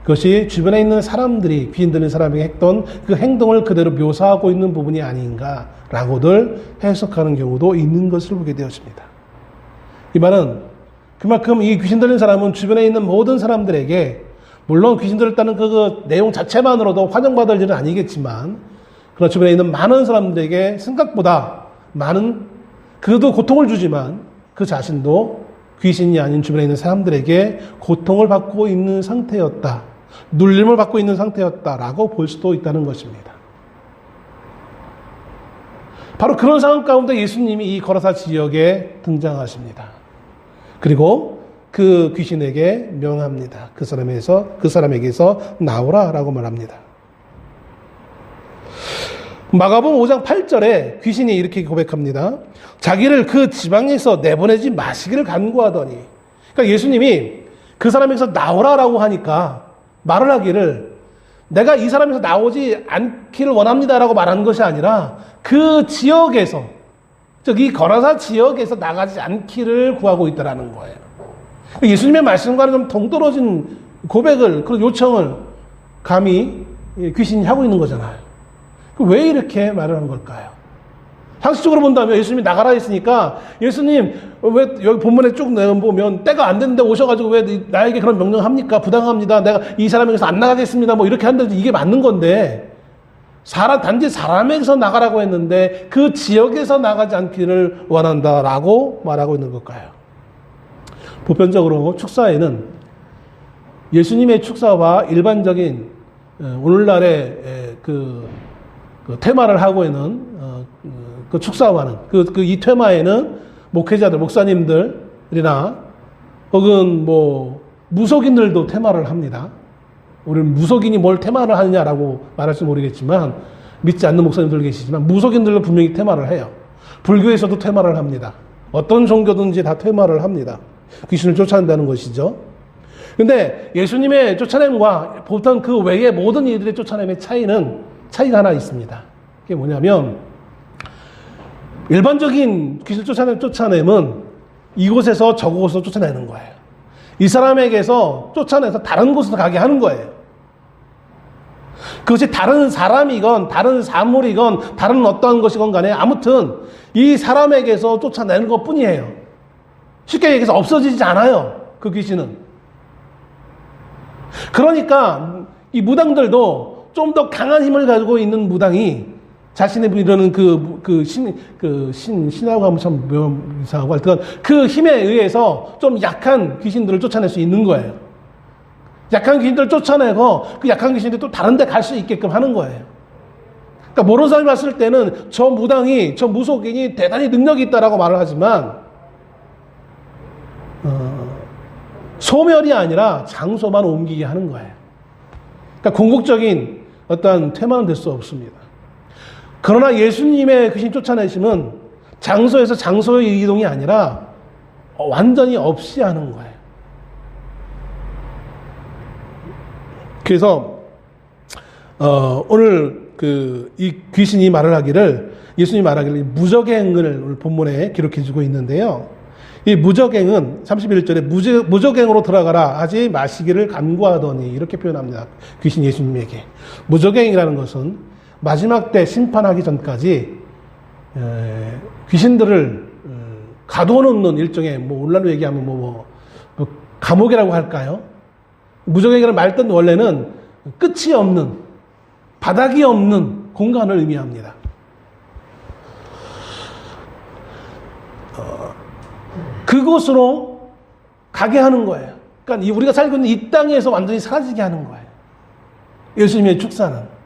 그것이 주변에 있는 사람들이 귀신 들린 사람에게 했던 그 행동을 그대로 묘사하고 있는 부분이 아닌가라고들 해석하는 경우도 있는 것을 보게 되었습니다. 이 말은 그만큼 이 귀신 들린 사람은 주변에 있는 모든 사람들에게 물론 귀신 들렸다는 그 내용 자체만으로도 환영받을 일은 아니겠지만 그러나 주변에 있는 많은 사람들에게 생각보다 많은 그도 고통을 주지만 그 자신도 귀신이 아닌 주변에 있는 사람들에게 고통을 받고 있는 상태였다. 눌림을 받고 있는 상태였다라고 볼 수도 있다는 것입니다. 바로 그런 상황 가운데 예수님이 이 거라사 지역에 등장하십니다. 그리고 그 귀신에게 명합니다. 그 사람에게서 나오라라고 말합니다. 마가복음 5장 8절에 귀신이 이렇게 고백합니다. 자기를 그 지방에서 내보내지 마시기를 간구하더니, 그러니까 예수님이 그 사람에게서 나오라라고 하니까 말을 하기를 내가 이 사람에서 나오지 않기를 원합니다라고 말하는 것이 아니라 그 지역에서, 즉 이 거라사 지역에서 나가지 않기를 구하고 있다라는 거예요. 예수님의 말씀과는 좀 동떨어진 고백을, 그런 요청을 감히 귀신이 하고 있는 거잖아요. 왜 이렇게 말을 하는 걸까요? 상식적으로 본다면 예수님이 나가라 했으니까 예수님 왜 여기 본문에 쭉 보면 때가 안 됐는데 오셔가지고 왜 나에게 그런 명령을 합니까? 부당합니다. 내가 이 사람에게서 안 나가겠습니다. 뭐 이렇게 한다고 이게 맞는 건데 단지 사람에게서 나가라고 했는데 그 지역에서 나가지 않기를 원한다라고 말하고 있는 걸까요? 보편적으로 축사에는 예수님의 축사와 일반적인 오늘날의 그 테마를 하고 있는 그 축사와는 이 테마에는 목회자들, 목사님들이나 혹은 뭐 무속인들도 테마를 합니다. 우리는 무속인이 뭘 테마를 하느냐라고 말할지 모르겠지만 믿지 않는 목사님들 계시지만 무속인들도 분명히 테마를 해요. 불교에서도 테마를 합니다. 어떤 종교든지 다 테마를 합니다. 귀신을 쫓아낸다는 것이죠. 근데 예수님의 쫓아냄과 보통 그 외의 모든 이들의 쫓아냄의 차이가 하나 있습니다. 그게 뭐냐면 일반적인 귀신 쫓아냄은 이곳에서 저곳으로 쫓아내는 거예요. 이 사람에게서 쫓아내서 다른 곳으로 가게 하는 거예요. 그것이 다른 사람이건 다른 사물이건 다른 어떠한 것이건 간에 아무튼 이 사람에게서 쫓아내는 것뿐이에요. 쉽게 얘기해서 없어지지 않아요. 그 귀신은. 그러니까 이 무당들도 좀 더 강한 힘을 가지고 있는 무당이 자신의 이러는 신하고 하면 참 이상하고 하여튼 그 힘에 의해서 좀 약한 귀신들을 쫓아낼 수 있는 거예요. 약한 귀신들을 쫓아내고 그 약한 귀신들이 또 다른 데 갈 수 있게끔 하는 거예요. 그러니까 모르는 사람이 봤을 때는 저 무속인이 대단히 능력이 있다라고 말을 하지만 소멸이 아니라 장소만 옮기게 하는 거예요. 그러니까 궁극적인 어떤 테마는 될 수 없습니다. 그러나 예수님의 귀신 쫓아내심은 장소에서 장소의 이동이 아니라 완전히 없이 하는 거예요. 그래서 오늘 이 귀신이 말을 하기를 예수님이 말하기를 무적행을 본문에 기록해주고 있는데요. 이 무적행은 31절에 무적행으로 들어가라 하지 마시기를 간구하더니 이렇게 표현합니다. 귀신 예수님에게. 무적행이라는 것은 마지막 때 심판하기 전까지 귀신들을 가둬놓는 일종의 오늘날로 얘기하면 감옥이라고 할까요? 무적행이라는 말 뜻 원래는 끝이 없는, 바닥이 없는 공간을 의미합니다. 그곳으로 가게 하는 거예요. 그러니까 우리가 살고 있는 이 땅에서 완전히 사라지게 하는 거예요. 예수님의 축사는.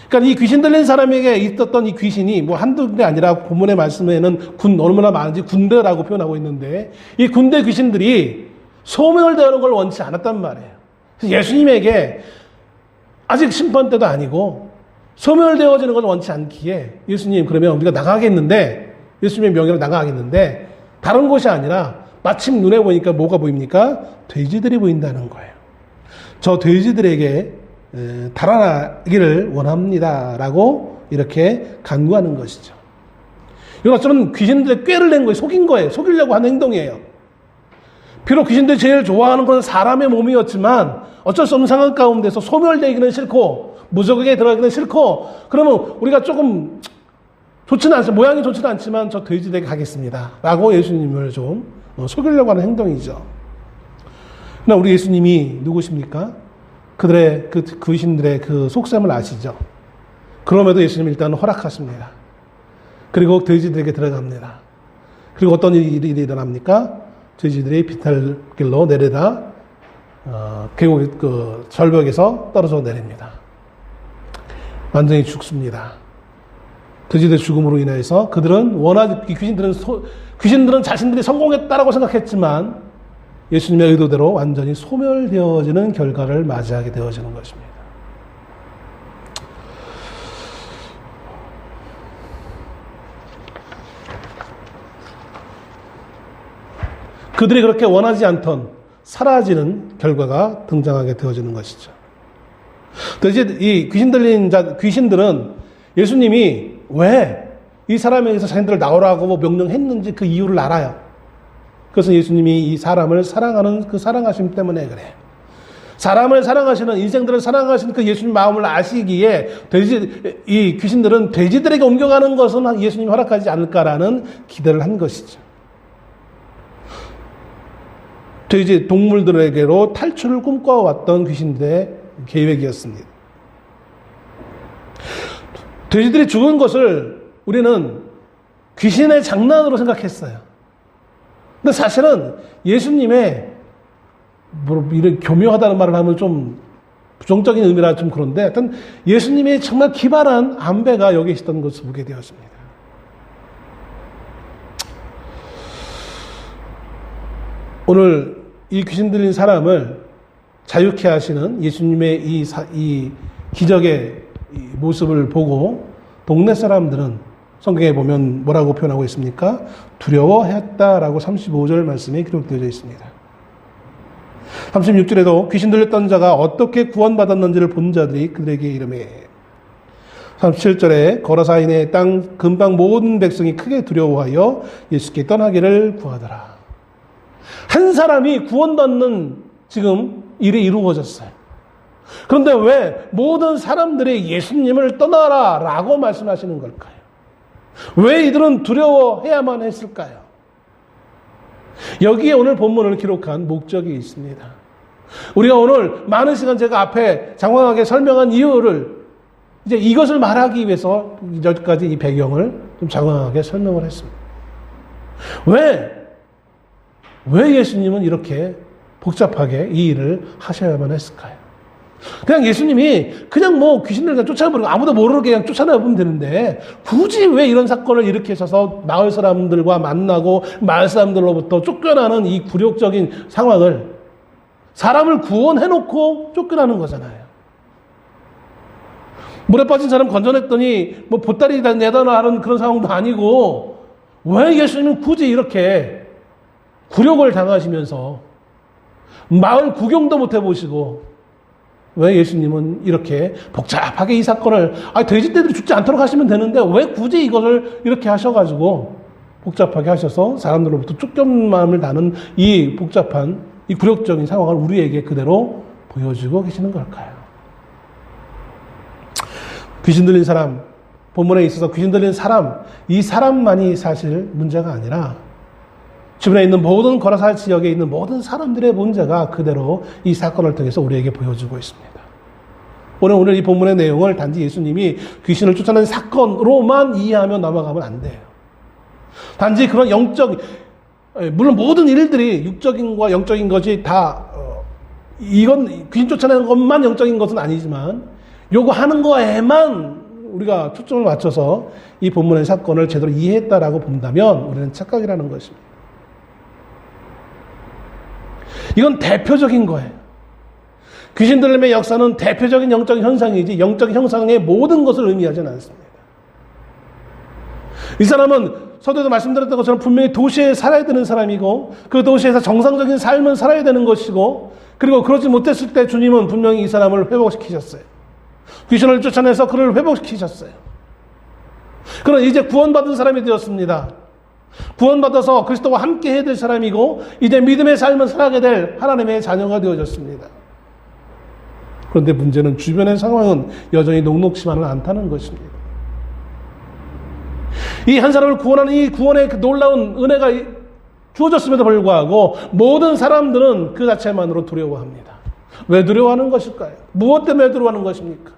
그러니까 이 귀신 들린 사람에게 있었던 이 귀신이 뭐 한두 군데 아니라 본문의 말씀에는 얼마나 많은지 군대라고 표현하고 있는데, 이 군대 귀신들이 소멸되는 걸 원치 않았단 말이에요. 그래서 예수님에게 아직 심판 때도 아니고 소멸되어지는 걸 원치 않기에, 예수님 그러면 우리가 나가겠는데, 예수님의 명예로 나가겠는데 다른 곳이 아니라 마침 눈에 보니까 뭐가 보입니까? 돼지들이 보인다는 거예요. 저 돼지들에게 달아나기를 원합니다 라고 이렇게 간구하는 것이죠. 이건 어쩌면 귀신들의 꾀를 낸 거예요. 속인 거예요. 속이려고 하는 행동이에요. 비록 귀신들이 제일 좋아하는 건 사람의 몸이었지만 어쩔 수 없는 상황 가운데서 소멸되기는 싫고 무적에게 들어가기는 싫고, 그러면 우리가 조금 좋지는 않지만, 모양이 좋지는 않지만 저 돼지들에게 가겠습니다 라고 예수님을 좀 속이려고 하는 행동이죠. 그러나 우리 예수님이 누구십니까? 그들의 그 귀신들의 그 속셈을 아시죠. 그럼에도 예수님은 일단 허락하십니다. 그리고 돼지들에게 들어갑니다. 그리고 어떤 일이 일어납니까? 돼지들이 비탈길로 내려다 계곡 그 절벽에서 떨어져 내립니다. 완전히 죽습니다. 돼지들의 죽음으로 인해서 그들은 귀신들은 자신들이 성공했다라고 생각했지만 예수님의 의도대로 완전히 소멸되어지는 결과를 맞이하게 되어지는 것입니다. 그들이 그렇게 원하지 않던 사라지는 결과가 등장하게 되어지는 것이죠. 이제 이 귀신 들린 귀신들은 예수님이 왜 이 사람에게서 자신들을 나오라고 명령했는지 그 이유를 알아요. 그래서 예수님이 이 사람을 사랑하는 그 사랑하심 때문에 그래요. 사람을 사랑하시는, 인생들을 사랑하시는 그 예수님 마음을 아시기에 이 귀신들은 돼지들에게 옮겨가는 것은 예수님이 허락하지 않을까라는 기대를 한 것이죠. 돼지 동물들에게로 탈출을 꿈꿔왔던 귀신들의 계획이었습니다. 돼지들이 죽은 것을 우리는 귀신의 장난으로 생각했어요. 근데 사실은 예수님의 이런 교묘하다는 말을 하면 좀 부정적인 의미라 좀 그런데, 하여튼 예수님의 정말 기발한 안배가 여기 있었던 것을 보게 되었습니다. 오늘 이 귀신 들린 사람을 자유케 하시는 예수님의 이 기적의 모습을 보고 동네 사람들은 성경에 보면 뭐라고 표현하고 있습니까? 두려워했다라고 35절 말씀에 기록되어 있습니다. 36절에도 귀신 들렸던 자가 어떻게 구원받았는지를 본 자들이 그들에게 이르매, 37절에 거라사인의 땅 근방 모든 백성이 크게 두려워하여 예수께 떠나기를 구하더라. 한 사람이 구원받는 지금 일이 이루어졌어요. 그런데 왜 모든 사람들이 예수님을 떠나라 라고 말씀하시는 걸까요? 왜 이들은 두려워해야만 했을까요? 여기에 오늘 본문을 기록한 목적이 있습니다. 우리가 오늘 많은 시간 제가 앞에 장황하게 설명한 이유를 이제 이것을 말하기 위해서 여기까지 이 배경을 좀 장황하게 설명을 했습니다. 왜 예수님은 이렇게 복잡하게 이 일을 하셔야만 했을까요? 그냥 예수님이 그냥 뭐 귀신들 쫓아버리고 아무도 모르게 그냥 쫓아내보면 되는데 굳이 왜 이런 사건을 일으키셔서 마을 사람들과 만나고 마을 사람들로부터 쫓겨나는 이 굴욕적인 상황을, 사람을 구원해놓고 쫓겨나는 거잖아요. 물에 빠진 사람 건져냈더니 뭐 보따리 내다 하는 그런 상황도 아니고, 왜 예수님은 굳이 이렇게 굴욕을 당하시면서 마을 구경도 못 해보시고, 왜 예수님은 이렇게 복잡하게 이 사건을, 돼지떼들이 죽지 않도록 하시면 되는데 왜 굳이 이것을 이렇게 하셔가지고 복잡하게 하셔서 사람들로부터 쫓겨남을 나는 이 복잡한 이 굴욕적인 상황을 우리에게 그대로 보여주고 계시는 걸까요? 귀신 들린 사람, 본문에 있어서 귀신 들린 사람, 이 사람만이 사실 문제가 아니라 주변에 있는 모든 거라사 지역에 있는 모든 사람들의 문제가 그대로 이 사건을 통해서 우리에게 보여주고 있습니다. 오늘 이 본문의 내용을 단지 예수님이 귀신을 쫓아낸 사건으로만 이해하며 넘어가면 안 돼요. 단지 그런 물론 모든 일들이 육적인과 영적인 것이 다 이건 귀신 쫓아내는 것만 영적인 것은 아니지만 요거 하는 거에만 우리가 초점을 맞춰서 이 본문의 사건을 제대로 이해했다라고 본다면 우리는 착각이라는 것입니다. 이건 대표적인 거예요. 귀신 들림의 역사는 대표적인 영적인 현상이지 영적인 형상의 모든 것을 의미하지는 않습니다. 이 사람은 서두에도 말씀드렸던 것처럼 분명히 도시에 살아야 되는 사람이고 그 도시에서 정상적인 삶을 살아야 되는 것이고 그리고 그러지 못했을 때 주님은 분명히 이 사람을 회복시키셨어요. 귀신을 쫓아내서 그를 회복시키셨어요. 그는 이제 구원받은 사람이 되었습니다. 구원받아서 그리스도와 함께 해야 될 사람이고 이제 믿음의 삶을 살아가게 될 하나님의 자녀가 되어졌습니다. 그런데 문제는 주변의 상황은 여전히 녹록지만은 않다는 것입니다. 이 한 사람을 구원하는 이 구원의 그 놀라운 은혜가 주어졌음에도 불구하고 모든 사람들은 그 자체만으로 두려워합니다. 왜 두려워하는 것일까요? 무엇 때문에 두려워하는 것입니까?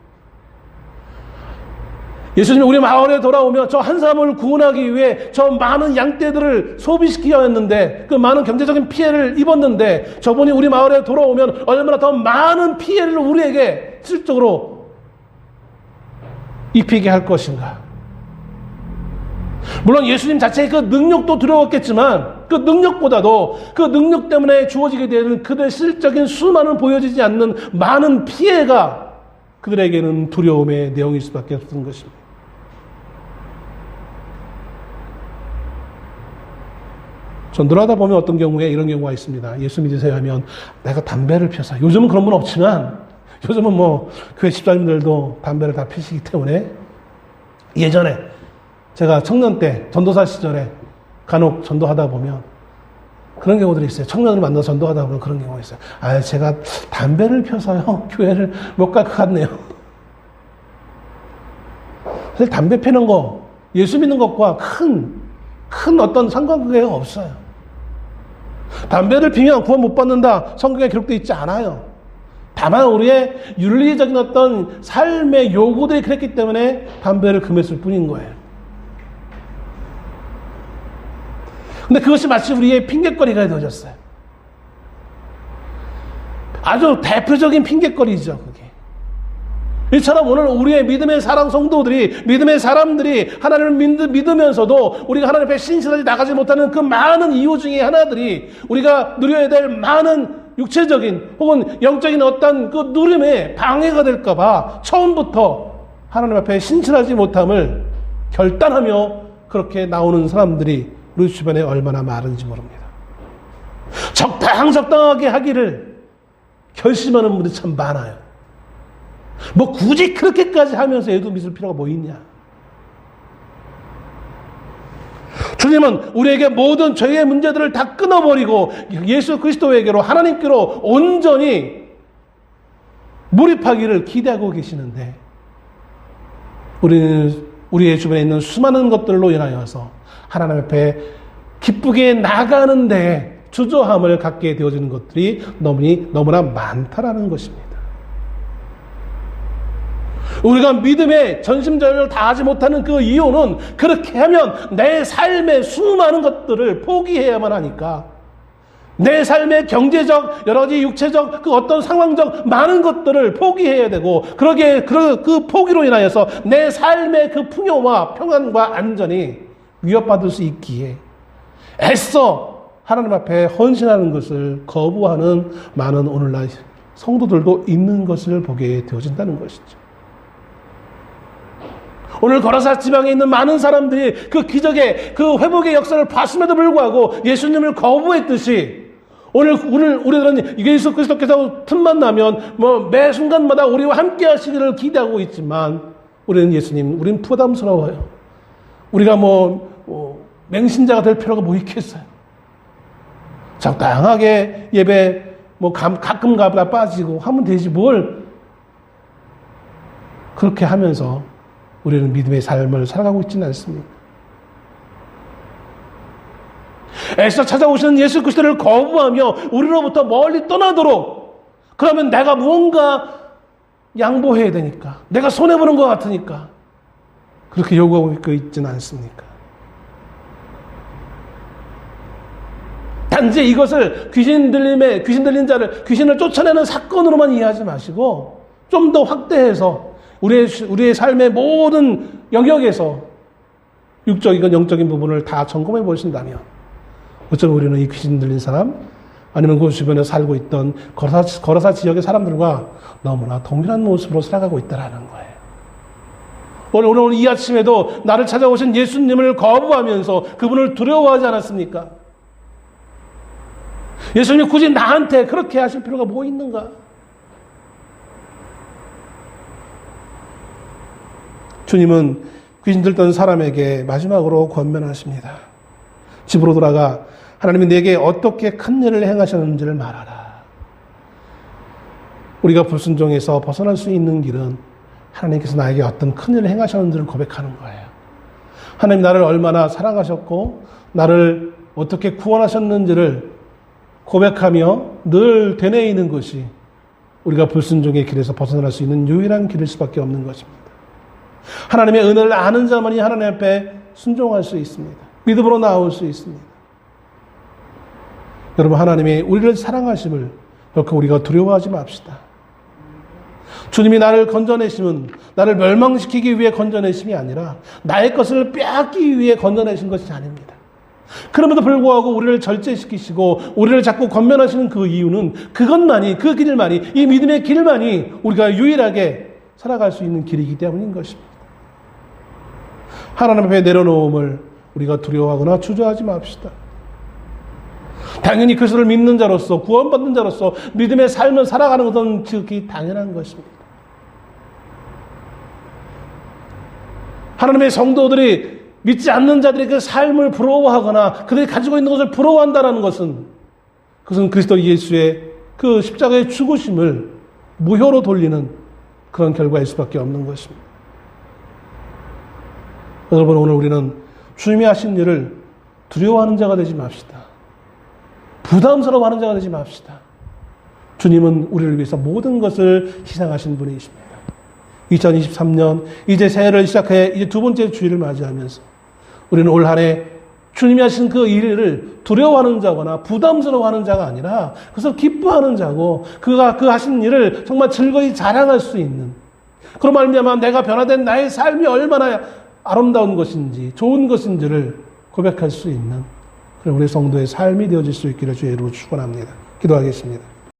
예수님이 우리 마을에 돌아오며 저 한 사람을 구원하기 위해 저 많은 양떼들을 소비시키려 했는데 그 많은 경제적인 피해를 입었는데 저분이 우리 마을에 돌아오면 얼마나 더 많은 피해를 우리에게 실적으로 입히게 할 것인가? 물론 예수님 자체의 그 능력도 두려웠겠지만 그 능력보다도 그 능력 때문에 주어지게 되는 그들의 실적인 수많은 보여지지 않는 많은 피해가 그들에게는 두려움의 내용일 수밖에 없는 것입니다. 전도를 하다 보면 어떤 경우에 이런 경우가 있습니다. 예수 믿으세요 하면 내가 담배를 피워서 요즘은 그런 분 없지만 요즘은 뭐 교회 집사님들도 담배를 다 피시기 때문에 예전에 제가 청년 때 전도사 시절에 간혹 전도하다 보면 그런 경우들이 있어요. 청년을 만나서 전도하다 보면 그런 경우가 있어요. 아, 제가 담배를 펴서요 교회를 못 갈 것 같네요. 사실 담배 피는 거 예수 믿는 것과 큰 어떤 상관관계가 없어요. 담배를 피면 구원 못 받는다 성경에 기록되어 있지 않아요. 다만 우리의 윤리적인 어떤 삶의 요구들이 그랬기 때문에 담배를 금했을 뿐인 거예요. 근데 그것이 마치 우리의 핑계거리가 되어졌어요. 아주 대표적인 핑계거리죠, 그게. 이처럼 오늘 우리의 믿음의 사랑 성도들이, 믿음의 사람들이 하나님을 믿으면서도 우리가 하나님 앞에 신실하게 나가지 못하는 그 많은 이유 중에 하나들이 우리가 누려야 될 많은 육체적인 혹은 영적인 어떤 그 누림에 방해가 될까봐 처음부터 하나님 앞에 신실하지 못함을 결단하며 그렇게 나오는 사람들이 우리 주변에 얼마나 많은지 모릅니다. 적당하게 하기를 결심하는 분들이 참 많아요. 뭐 굳이 그렇게까지 하면서 애도 믿을 필요가 뭐 있냐. 주님은 우리에게 모든 죄의 문제들을 다 끊어버리고 예수 그리스도에게로 하나님께로 온전히 몰입하기를 기대하고 계시는데 우리는 우리의 주변에 있는 수많은 것들로 인하여서 하나님 앞에 기쁘게 나가는데 주저함을 갖게 되어지는 것들이 너무나 많다라는 것입니다. 우리가 믿음에 전심전력을 다하지 못하는 그 이유는 그렇게 하면 내 삶의 수많은 것들을 포기해야만 하니까 내 삶의 경제적, 여러 가지 육체적, 그 어떤 상황적 많은 것들을 포기해야 되고 그러기에 그 포기로 인하여서 내 삶의 그 풍요와 평안과 안전이 위협받을 수 있기에 애써 하나님 앞에 헌신하는 것을 거부하는 많은 오늘날 성도들도 있는 것을 보게 되어진다는 것이죠. 오늘 거라사 지방에 있는 많은 사람들이 그 기적의 그 회복의 역사를 봤음에도 불구하고 예수님을 거부했듯이 오늘 우리들은 예수 그리스도께서 틈만 나면 뭐 매 순간마다 우리와 함께 하시기를 기대하고 있지만 우리는 예수님, 우리는 부담스러워요. 우리가 맹신자가 될 필요가 뭐 있겠어요. 적당하게 예배 가끔 가다 빠지고 하면 되지 뭘 그렇게 하면서 우리는 믿음의 삶을 살아가고 있지는 않습니다. 애써 찾아오시는 예수 그리스도를 거부하며 우리로부터 멀리 떠나도록 그러면 내가 무언가 양보해야 되니까, 내가 손해보는 것 같으니까 그렇게 요구하고 있지는 않습니까? 단지 이것을 귀신 들린 자를, 귀신을 쫓아내는 사건으로만 이해하지 마시고 좀 더 확대해서 우리의 삶의 모든 영역에서 육적이건 영적인 부분을 다 점검해 보신다면 어쩌면 우리는 이 귀신 들린 사람, 아니면 그 주변에 살고 있던 거라사 지역의 사람들과 너무나 동일한 모습으로 살아가고 있다는 거예요. 오늘 이 아침에도 나를 찾아오신 예수님을 거부하면서 그분을 두려워하지 않았습니까? 예수님이 굳이 나한테 그렇게 하실 필요가 뭐 있는가? 주님은 귀신 들던 사람에게 마지막으로 권면하십니다. 집으로 돌아가 하나님이 내게 어떻게 큰 일을 행하셨는지를 말하라. 우리가 불순종에서 벗어날 수 있는 길은 하나님께서 나에게 어떤 큰 일을 행하셨는지를 고백하는 거예요. 하나님 나를 얼마나 사랑하셨고 나를 어떻게 구원하셨는지를 고백하며 늘 되뇌이는 것이 우리가 불순종의 길에서 벗어날 수 있는 유일한 길일 수밖에 없는 것입니다. 하나님의 은혜를 아는 자만이 하나님 앞에 순종할 수 있습니다. 믿음으로 나올 수 있습니다. 여러분, 하나님이 우리를 사랑하심을 결코 우리가 두려워하지 맙시다. 주님이 나를 건져내심은 나를 멸망시키기 위해 건져내심이 아니라 나의 것을 빼앗기 위해 건져내신 것이 아닙니다. 그럼에도 불구하고 우리를 절제시키시고 우리를 자꾸 권면하시는 그 이유는 그것만이, 그 길만이, 이 믿음의 길만이 우리가 유일하게 살아갈 수 있는 길이기 때문인 것입니다. 하나님 앞에 내려놓음을 우리가 두려워하거나 주저하지 맙시다. 당연히 그리스도를 믿는 자로서, 구원받는 자로서 믿음의 삶을 살아가는 것은 지극히 당연한 것입니다. 하나님의 성도들이 믿지 않는 자들의 그 삶을 부러워하거나 그들이 가지고 있는 것을 부러워한다는 것은 그것은 그리스도 예수의 그 십자가의 죽으심을 무효로 돌리는 그런 결과일 수밖에 없는 것입니다. 여러분, 오늘 우리는 주님이 하신 일을 두려워하는 자가 되지 맙시다. 부담스러워하는 자가 되지 맙시다. 주님은 우리를 위해서 모든 것을 희생하신 분이십니다. 2023년 이제 새해를 시작해 이제 두 번째 주일을 맞이하면서 우리는 올 한 해 주님이 하신 그 일을 두려워하는 자거나 부담스러워하는 자가 아니라 그것을 기뻐하는 자고 그가 그 하신 일을 정말 즐거이 자랑할 수 있는, 그런 말미암아 내가 변화된 나의 삶이 얼마나 아름다운 것인지 좋은 것인지를 고백할 수 있는 그런 우리 성도의 삶이 되어질 수 있기를 주의 이름으로 축원합니다. 기도하겠습니다.